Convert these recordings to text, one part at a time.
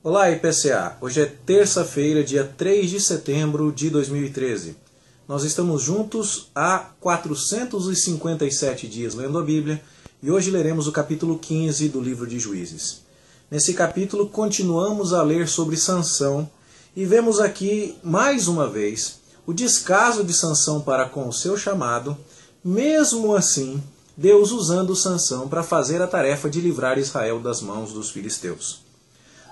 Olá, IPCA! Hoje é terça-feira, dia 3 de setembro de 2013. Nós estamos juntos há 457 dias lendo a Bíblia e hoje leremos o capítulo 15 do livro de Juízes. Nesse capítulo continuamos a ler sobre Sansão e vemos aqui, mais uma vez, o descaso de Sansão para com o seu chamado, mesmo assim, Deus usando Sansão para fazer a tarefa de livrar Israel das mãos dos filisteus.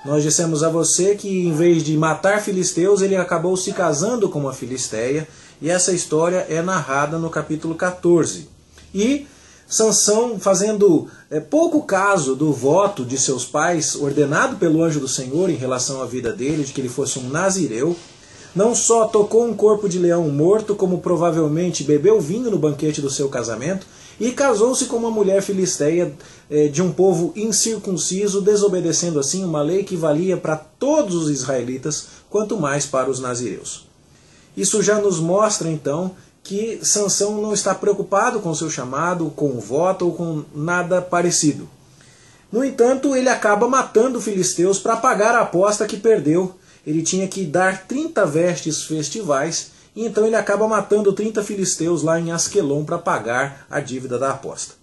Nós dissemos a você que em vez de matar filisteus, ele acabou se casando com uma filisteia, e essa história é narrada no capítulo 14. E Sansão, fazendo pouco caso do voto de seus pais, ordenado pelo anjo do Senhor em relação à vida dele, de que ele fosse um nazireu, não só tocou um corpo de leão morto, como provavelmente bebeu vinho no banquete do seu casamento, e casou-se com uma mulher filisteia de um povo incircunciso, desobedecendo assim uma lei que valia para todos os israelitas, quanto mais para os nazireus. Isso já nos mostra então que Sansão não está preocupado com o seu chamado, com o voto ou com nada parecido. No entanto, ele acaba matando os filisteus para pagar a aposta que perdeu. Ele tinha que dar 30 vestes festivais, e então ele acaba matando 30 filisteus lá em Asquelon para pagar a dívida da aposta.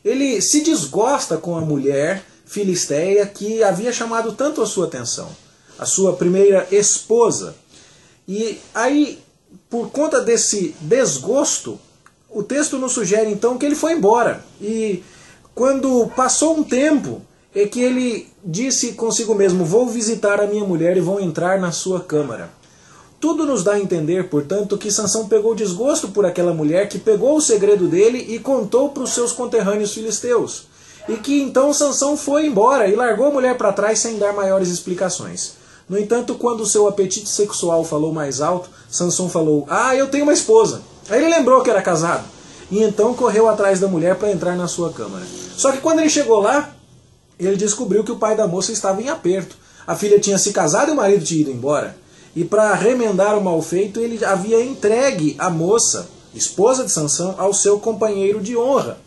Ele se desgosta com a mulher filisteia que havia chamado tanto a sua atenção, a sua primeira esposa. E aí, por conta desse desgosto, o texto nos sugere então que ele foi embora. E quando passou um tempo, é que ele disse consigo mesmo: vou visitar a minha mulher e vou entrar na sua câmara. Tudo nos dá a entender, portanto, que Sansão pegou desgosto por aquela mulher, que pegou o segredo dele e contou para os seus conterrâneos filisteus. E que então Sansão foi embora e largou a mulher para trás sem dar maiores explicações. No entanto, quando o seu apetite sexual falou mais alto, Sansão falou: ah, eu tenho uma esposa. Aí ele lembrou que era casado. E então correu atrás da mulher para entrar na sua câmara. Só que quando ele chegou lá, ele descobriu que o pai da moça estava em aperto. A filha tinha se casado e o marido tinha ido embora. E para remendar o mal feito, ele havia entregue a moça, esposa de Sansão, ao seu companheiro de honra.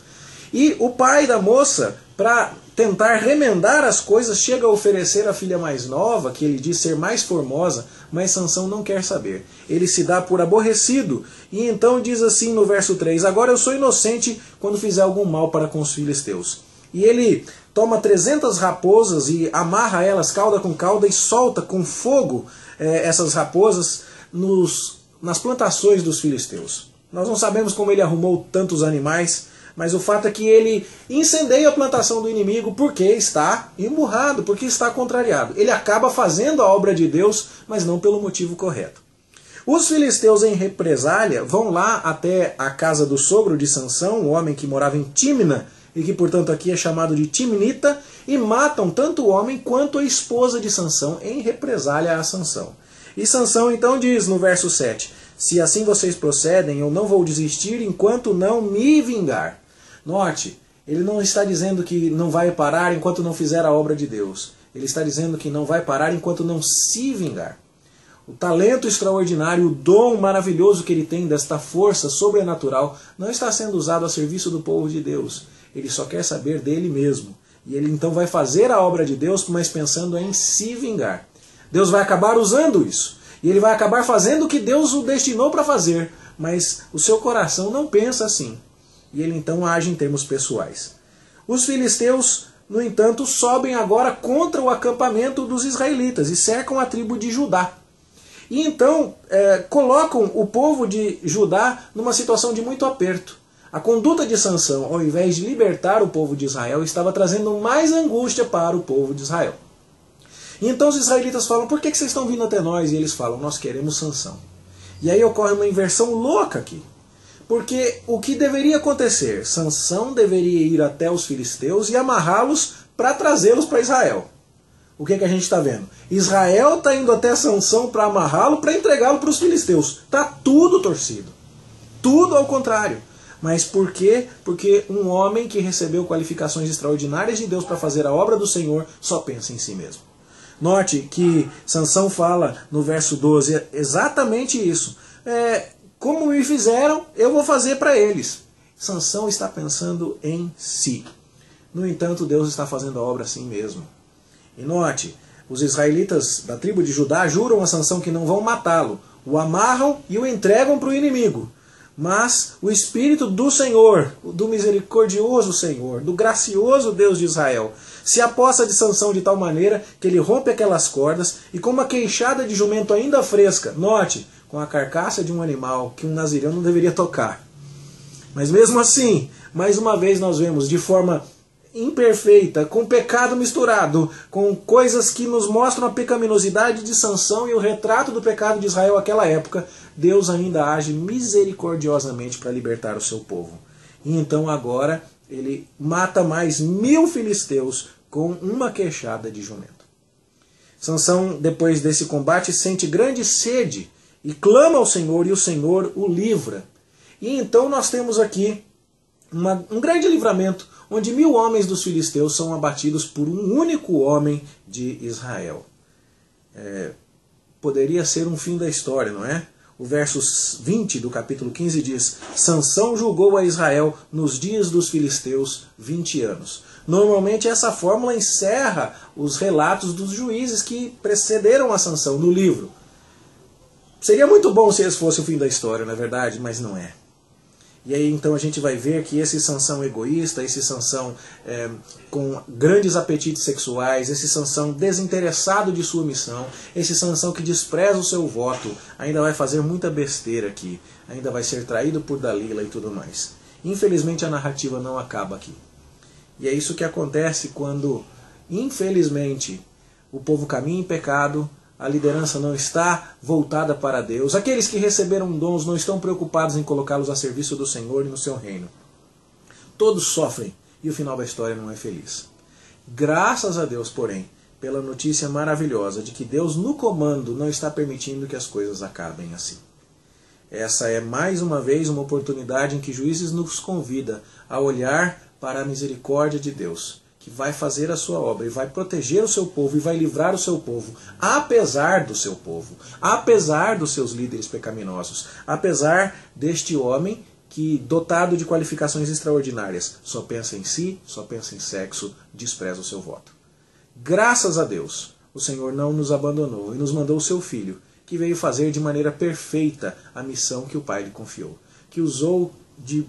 E o pai da moça, para tentar remendar as coisas, chega a oferecer a filha mais nova, que ele diz ser mais formosa, mas Sansão não quer saber. Ele se dá por aborrecido, e então diz assim no verso 3, agora eu sou inocente quando fizer algum mal para com os filisteus. E ele toma 300 raposas e amarra elas cauda com cauda e solta com fogo essas raposas nas plantações dos filisteus. Nós não sabemos como ele arrumou tantos animais, mas o fato é que ele incendeia a plantação do inimigo porque está emburrado, porque está contrariado. Ele acaba fazendo a obra de Deus, mas não pelo motivo correto. Os filisteus, em represália, vão lá até a casa do sogro de Sansão, um homem que morava em Tímina, e que, portanto, aqui é chamado de Timnita, e matam tanto o homem quanto a esposa de Sansão em represália a Sansão. E Sansão então diz no verso 7, se assim vocês procedem, eu não vou desistir enquanto não me vingar. Note, ele não está dizendo que não vai parar enquanto não fizer a obra de Deus. Ele está dizendo que não vai parar enquanto não se vingar. O talento extraordinário, o dom maravilhoso que ele tem desta força sobrenatural não está sendo usado a serviço do povo de Deus. Ele só quer saber dele mesmo. E ele então vai fazer a obra de Deus, mas pensando em se vingar. Deus vai acabar usando isso. E ele vai acabar fazendo o que Deus o destinou para fazer. Mas o seu coração não pensa assim. E ele então age em termos pessoais. Os filisteus, no entanto, sobem agora contra o acampamento dos israelitas e cercam a tribo de Judá. E então colocam o povo de Judá numa situação de muito aperto. A conduta de Sansão, ao invés de libertar o povo de Israel, estava trazendo mais angústia para o povo de Israel. E então os israelitas falam, por que vocês estão vindo até nós? E eles falam, nós queremos Sansão. E aí ocorre uma inversão louca aqui. Porque o que deveria acontecer? Sansão deveria ir até os filisteus e amarrá-los para trazê-los para Israel. O que a gente está vendo? Israel está indo até Sansão para amarrá-lo, para entregá-lo para os filisteus. Está tudo torcido. Tudo ao contrário. Mas por quê? Porque um homem que recebeu qualificações extraordinárias de Deus para fazer a obra do Senhor só pensa em si mesmo. Note que Sansão fala no verso 12 exatamente isso. Como me fizeram, eu vou fazer para eles. Sansão está pensando em si. No entanto, Deus está fazendo a obra assim mesmo. E note, Os israelitas da tribo de Judá juram a Sansão que não vão matá-lo, o amarram e o entregam para o inimigo. Mas o Espírito do Senhor, do misericordioso Senhor, do gracioso Deus de Israel, se apossa de Sansão de tal maneira que ele rompe aquelas cordas e com uma queixada de jumento ainda fresca, note, com a carcaça de um animal que um nazireu não deveria tocar. Mas mesmo assim, mais uma vez nós vemos de forma imperfeita, com pecado misturado, com coisas que nos mostram a pecaminosidade de Sansão e o retrato do pecado de Israel naquela época, Deus ainda age misericordiosamente para libertar o seu povo. E então agora ele mata mais 1000 filisteus com uma queixada de jumento. Sansão, depois desse combate, sente grande sede e clama ao Senhor e o Senhor o livra. E então nós temos aqui um grande livramento, onde 1000 homens dos filisteus são abatidos por um único homem de Israel. Poderia ser um fim da história, não é? O verso 20 do capítulo 15 diz: Sansão julgou a Israel nos dias dos filisteus 20 anos. Normalmente essa fórmula encerra os relatos dos juízes que precederam a Sansão no livro. Seria muito bom se esse fosse o fim da história, não é verdade? Mas não é. E aí então a gente vai ver que esse Sansão egoísta, esse Sansão com grandes apetites sexuais, esse Sansão desinteressado de sua missão, esse Sansão que despreza o seu voto, ainda vai fazer muita besteira aqui, ainda vai ser traído por Dalila e tudo mais. Infelizmente a narrativa não acaba aqui. E é isso que acontece quando, infelizmente, o povo caminha em pecado, a liderança não está voltada para Deus. Aqueles que receberam dons não estão preocupados em colocá-los a serviço do Senhor e no seu reino. Todos sofrem e o final da história não é feliz. Graças a Deus, porém, pela notícia maravilhosa de que Deus no comando não está permitindo que as coisas acabem assim. Essa é mais uma vez uma oportunidade em que Juízes nos convida a olhar para a misericórdia de Deus, que vai fazer a sua obra e vai proteger o seu povo e vai livrar o seu povo, apesar do seu povo, apesar dos seus líderes pecaminosos, apesar deste homem que, dotado de qualificações extraordinárias, só pensa em si, só pensa em sexo, despreza o seu voto. Graças a Deus, o Senhor não nos abandonou e nos mandou o seu Filho, que veio fazer de maneira perfeita a missão que o Pai lhe confiou, que usou de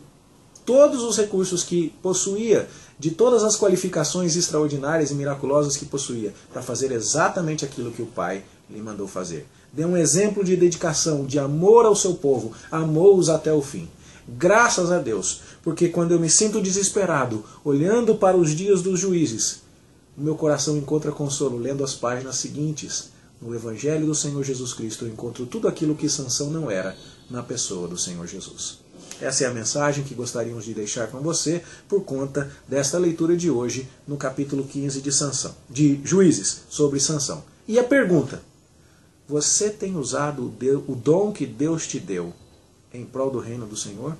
todos os recursos que possuía, de todas as qualificações extraordinárias e miraculosas que possuía, para fazer exatamente aquilo que o Pai lhe mandou fazer. Deu um exemplo de dedicação, de amor ao seu povo, amou-os até o fim. Graças a Deus, porque quando eu me sinto desesperado, olhando para os dias dos juízes, o meu coração encontra consolo lendo as páginas seguintes. No Evangelho do Senhor Jesus Cristo eu encontro tudo aquilo que Sansão não era na pessoa do Senhor Jesus. Essa é a mensagem que gostaríamos de deixar com você por conta desta leitura de hoje no capítulo 15 de Juízes, sobre Sansão. E a pergunta: você tem usado o dom que Deus te deu em prol do reino do Senhor?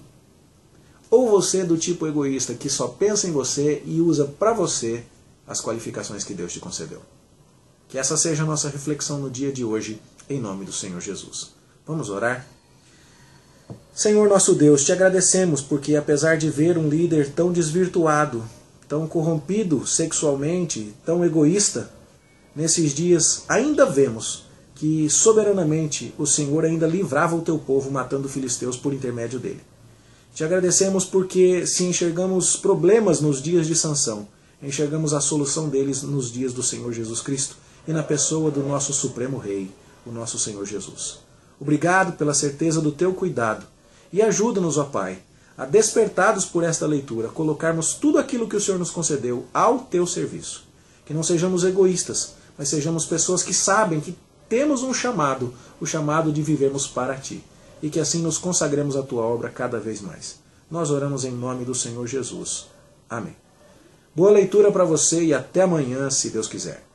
Ou você é do tipo egoísta que só pensa em você e usa para você as qualificações que Deus te concedeu? Que essa seja a nossa reflexão no dia de hoje, em nome do Senhor Jesus. Vamos orar? Senhor nosso Deus, te agradecemos porque, apesar de ver um líder tão desvirtuado, tão corrompido sexualmente, tão egoísta, nesses dias ainda vemos que soberanamente o Senhor ainda livrava o teu povo matando filisteus por intermédio dele. Te agradecemos porque, se enxergamos problemas nos dias de Sansão, enxergamos a solução deles nos dias do Senhor Jesus Cristo e na pessoa do nosso Supremo Rei, o nosso Senhor Jesus. Obrigado pela certeza do teu cuidado e ajuda-nos, ó Pai, a, despertados por esta leitura, colocarmos tudo aquilo que o Senhor nos concedeu ao teu serviço. Que não sejamos egoístas, mas sejamos pessoas que sabem que temos um chamado, o chamado de vivermos para ti, e que assim nos consagremos à tua obra cada vez mais. Nós oramos em nome do Senhor Jesus. Amém. Boa leitura para você e até amanhã, se Deus quiser.